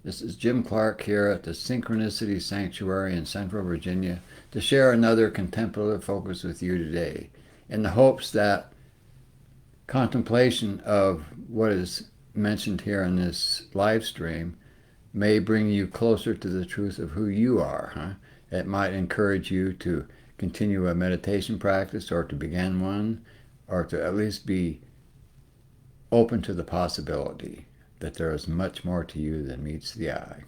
This is Jim Clark here at the Synchronicity Sanctuary in Central Virginia to share another contemplative focus with you today in the hopes that contemplation of what is mentioned here in this live stream may bring you closer to the truth of who you are. It might encourage you to continue a meditation practice or to begin one or to at least be open to the possibility that there is much more to you than meets the eye.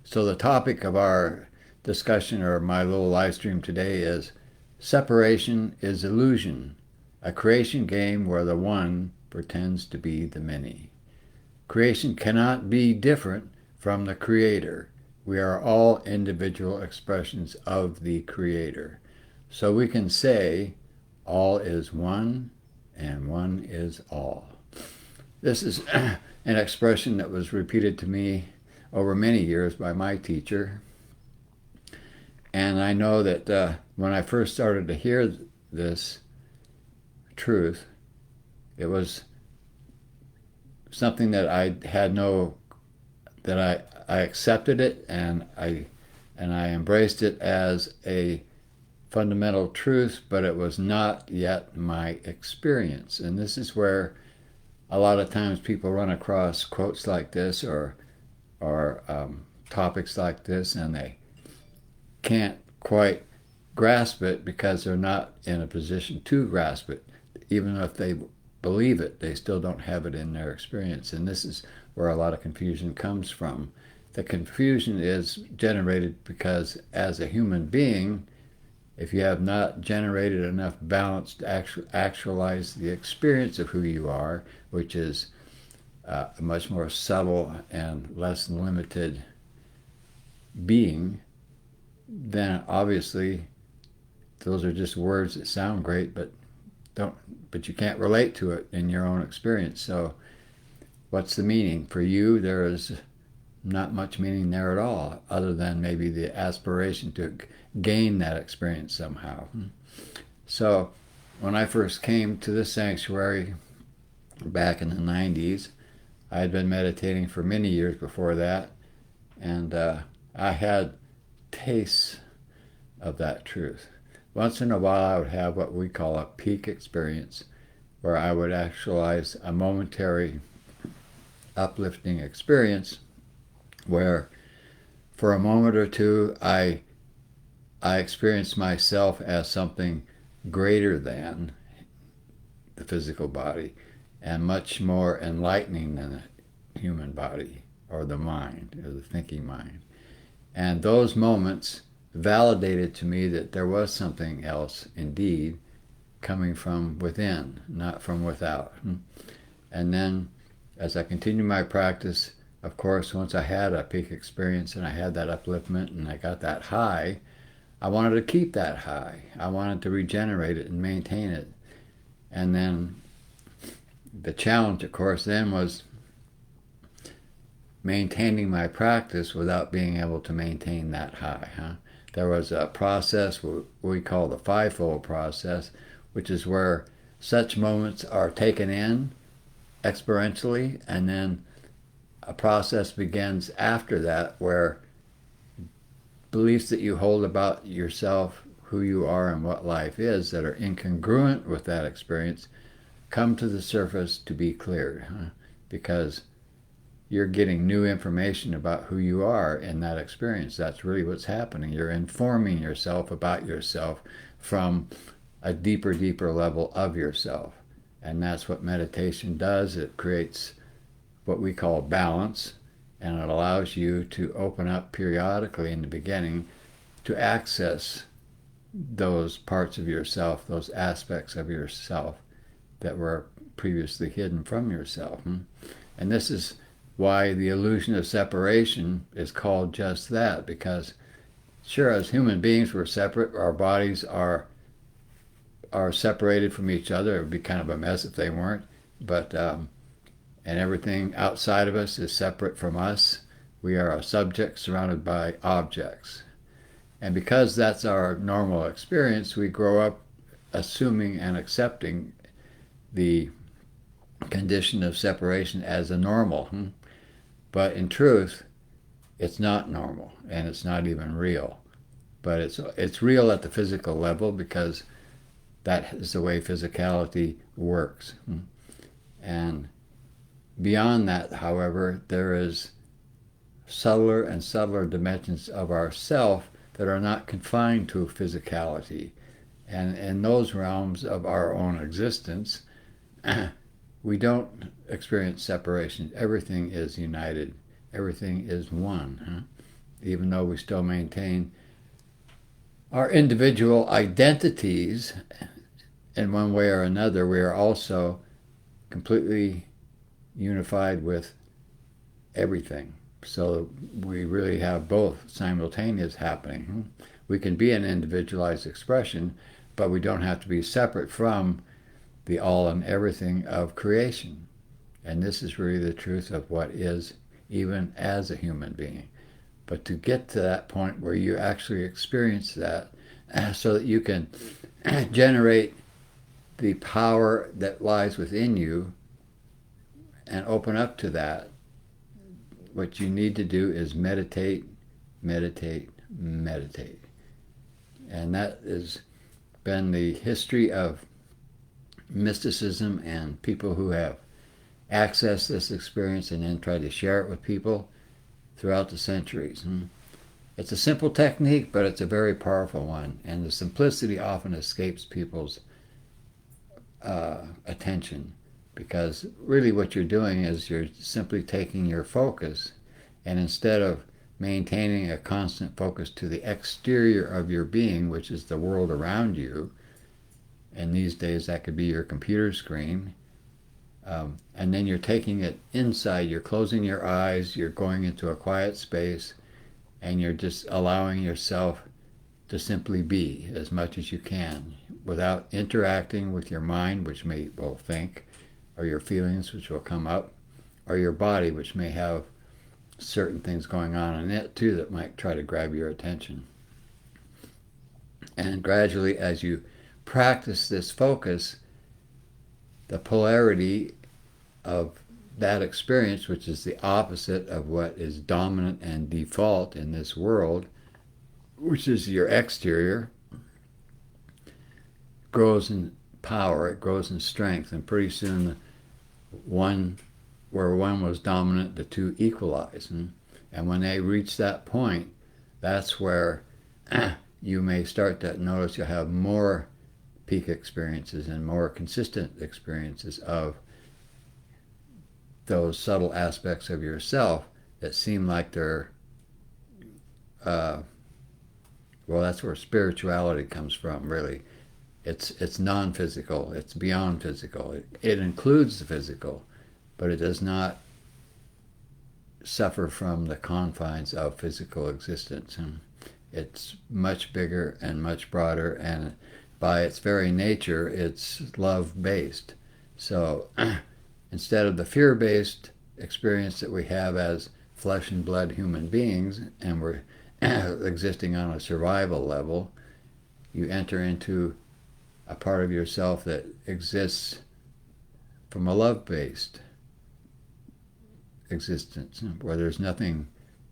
So, the topic of our discussion or my little live stream today is Separation is Illusion, a creation game where the one pretends to be the many. Creation cannot be different from the Creator. We are all individual expressions of the Creator. So we can say, all is one and one is all. This is an expression that was repeated to me over many years by my teacher. And I know that when I first started to hear this truth, it was something that I accepted it and I embraced it as a fundamental truth, but it was not yet my experience. And this is where a lot of times people run across quotes like this or topics like this, and they can't quite grasp it because they're not in a position to grasp it. Even if they believe it, they still don't have it in their experience. And this is where a lot of confusion comes from. The confusion is generated because as a human being, if you have not generated enough balance to actualize the experience of who you are, which is a much more subtle and less limited being, then obviously those are just words that sound great, but you can't relate to it in your own experience. So what's the meaning? For you, there is not much meaning there at all, other than maybe the aspiration to gain that experience somehow. So when I first came to this sanctuary back in the 90s, I had been meditating for many years before that, and I had tastes of that truth. Once in a while, I would have what we call a peak experience, where I would actualize a momentary uplifting experience where for a moment or two I experienced myself as something greater than the physical body and much more enlightening than the human body or the mind or the thinking mind. And those moments validated to me that there was something else indeed coming from within, not from without. And then as I continued my practice, of course, once I had a peak experience and I had that upliftment and I got that high, I wanted to keep that high. I wanted to regenerate it and maintain it. And then the challenge, of course, then was maintaining my practice without being able to maintain that high. There was a process we call the fivefold process, which is where such moments are taken in experientially, and then a process begins after that where beliefs that you hold about yourself, who you are, and what life is that are incongruent with that experience come to the surface to be cleared, because you're getting new information about who you are in that experience. That's really what's happening. You're informing yourself about yourself from a deeper level of yourself. And that's what meditation does. It creates what we call balance, and it allows you to open up periodically in the beginning to access those parts of yourself, those aspects of yourself that were previously hidden from yourself. And this is why the illusion of separation is called just that, because sure, as human beings we're separate, our bodies are separated from each other. It would be kind of a mess if they weren't, but and everything outside of us is separate from us. We are a subject surrounded by objects. And because that's our normal experience, we grow up assuming and accepting the condition of separation as a normal. But in truth, it's not normal and it's not even real. But it's real at the physical level because that is the way physicality works. And beyond that, however, there is subtler and subtler dimensions of ourself that are not confined to physicality. And in those realms of our own existence, we don't experience separation. Everything is united. Everything is one. Even though we still maintain our individual identities in one way or another, we are also completely unified with everything. So we really have both simultaneous happening. We can be an individualized expression, but we don't have to be separate from the all and everything of creation. And this is really the truth of what is, even as a human being. But to get to that point where you actually experience that, so that you can generate the power that lies within you and open up to that, what you need to do is meditate, meditate, meditate. And that has been the history of mysticism and people who have accessed this experience and then tried to share it with people throughout the centuries. It's a simple technique, but it's a very powerful one. And the simplicity often escapes people's attention, because really what you're doing is you're simply taking your focus, and instead of maintaining a constant focus to the exterior of your being, which is the world around you, and these days that could be your computer screen, and then you're taking it inside, you're closing your eyes, you're going into a quiet space, and you're just allowing yourself to simply be as much as you can without interacting with your mind, which will think, or your feelings, which will come up, or your body, which may have certain things going on in it too that might try to grab your attention. And gradually, as you practice this focus, the polarity of that experience, which is the opposite of what is dominant and default in this world, which is your exterior, grows in power, it grows in strength, and pretty soon where one was dominant, the two equalize. And when they reach that point, that's where you may start to notice you'll have more peak experiences and more consistent experiences of those subtle aspects of yourself that seem like they're, well, that's where spirituality comes from, really. It's non-physical, it's beyond physical. It includes the physical, but it does not suffer from the confines of physical existence. And it's much bigger and much broader, and by its very nature, it's love-based. So instead of the fear-based experience that we have as flesh and blood human beings, and we're existing on a survival level, you enter into a part of yourself that exists from a love-based existence, where there's nothing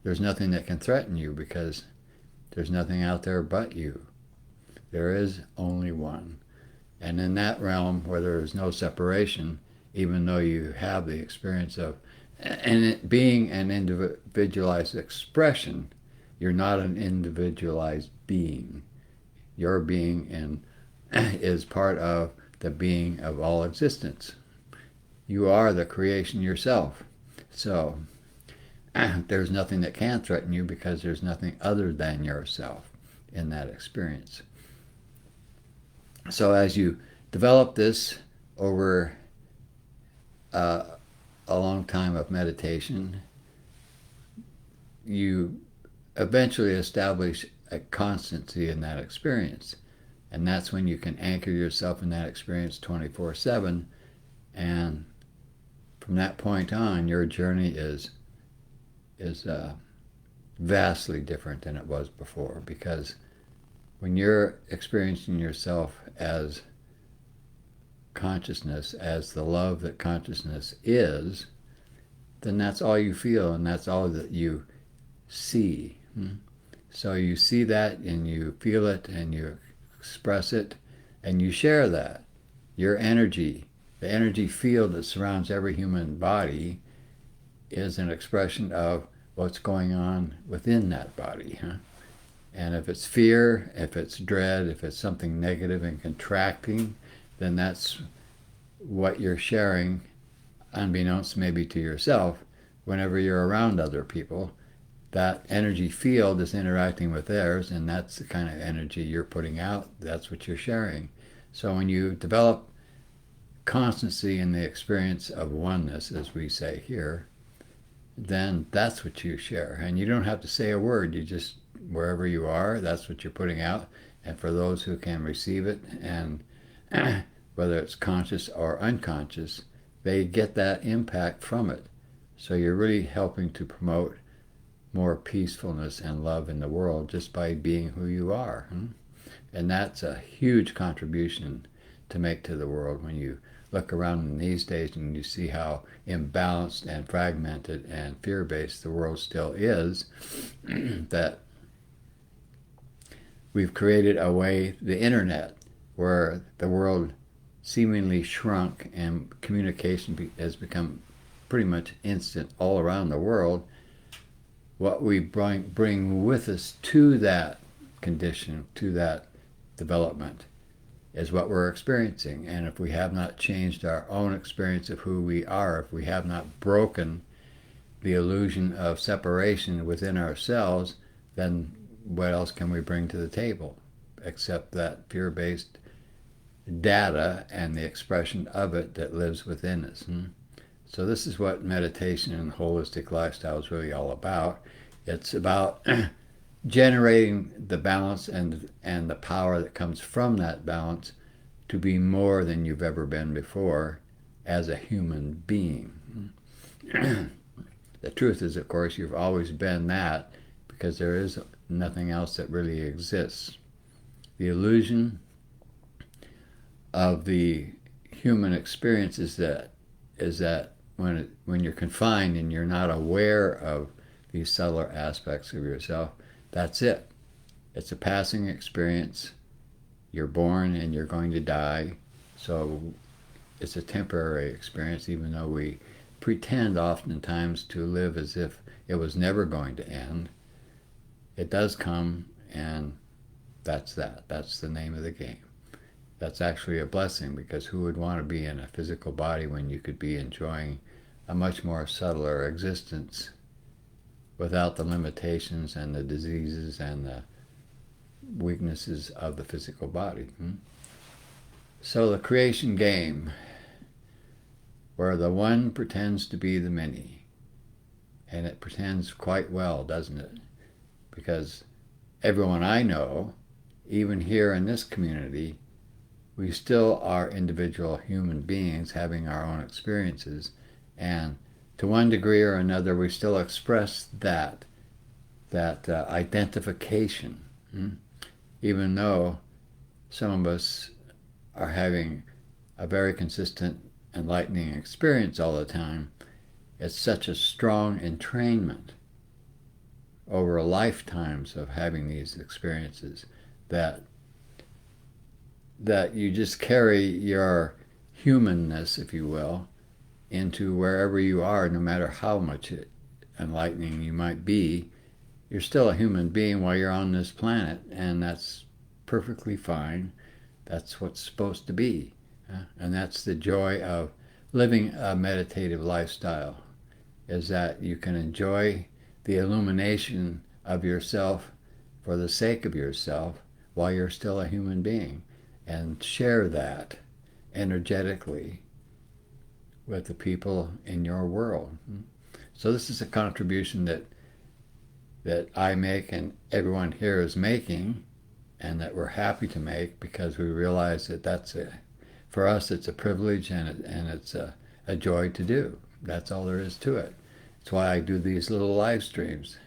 that can threaten you, because there's nothing out there but you. There is only one. And in that realm where there is no separation, even though you have the experience of and it being an individualized expression, you're not an individualized being. Your being is part of the being of all existence. You are the creation yourself. So there's nothing that can threaten you, because there's nothing other than yourself in that experience. So as you develop this over a long time of meditation, you eventually establish a constancy in that experience. And that's when you can anchor yourself in that experience 24/7. And from that point on, your journey is vastly different than it was before, because when you're experiencing yourself as consciousness, as the love that consciousness is, then that's all you feel, and that's all that you see. So you see that and you feel it and you express it and you share that. Your energy, the energy field that surrounds every human body, is an expression of what's going on within that body. And if it's fear, if it's dread, if it's something negative and contracting, then that's what you're sharing, unbeknownst maybe to yourself, whenever you're around other people. That energy field is interacting with theirs, and that's the kind of energy you're putting out. That's what you're sharing. So when you develop constancy in the experience of oneness, as we say here, then that's what you share. And you don't have to say a word. You just, wherever you are, that's what you're putting out. And for those who can receive it, and whether it's conscious or unconscious, they get that impact from it. So you're really helping to promote more peacefulness and love in the world just by being who you are. And that's a huge contribution to make to the world when you look around in these days and you see how imbalanced and fragmented and fear-based the world still is, that we've created a way, the internet, where the world seemingly shrunk and communication has become pretty much instant all around the world. What we bring with us to that condition, to that development, is what we're experiencing. And if we have not changed our own experience of who we are, if we have not broken the illusion of separation within ourselves, then what else can we bring to the table except that fear-based data and the expression of it that lives within us? So this is what meditation and holistic lifestyle is really all about. It's about generating the balance and the power that comes from that balance to be more than you've ever been before as a human being. The truth is, of course, you've always been that, because there is nothing else that really exists. The illusion of the human experience is that when you're confined and you're not aware of these subtler aspects of yourself, that's it. It's a passing experience. You're born and you're going to die. So it's a temporary experience, even though we pretend oftentimes to live as if it was never going to end. It does come, and that's that. That's the name of the game. That's actually a blessing, because who would want to be in a physical body when you could be enjoying a much more subtler existence without the limitations and the diseases and the weaknesses of the physical body? So the creation game, where the one pretends to be the many, and it pretends quite well, doesn't it? Because everyone I know, even here in this community, we still are individual human beings having our own experiences, and to one degree or another we still express that identification, even though some of us are having a very consistent enlightening experience all the time. It's such a strong entrainment over lifetimes of having these experiences that you just carry your humanness, if you will, into wherever you are, no matter how much enlightening you might be. You're still a human being while you're on this planet, and that's perfectly fine. That's what's supposed to be. And that's the joy of living a meditative lifestyle, is that you can enjoy the illumination of yourself for the sake of yourself while you're still a human being, and share that energetically with the people in your world. So this is a contribution that I make and everyone here is making, and that we're happy to make, because we realize that for us it's a privilege, and it's a joy to do. That's all there is to it. That's why I do these little live streams.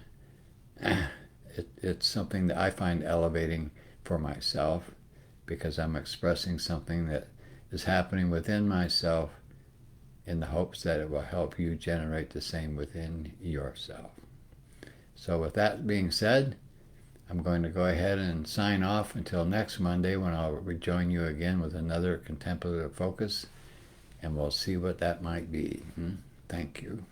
It's something that I find elevating for myself, because I'm expressing something that is happening within myself in the hopes that it will help you generate the same within yourself. So with that being said, I'm going to go ahead and sign off until next Monday when I'll rejoin you again with another contemplative focus, and we'll see what that might be. Thank you.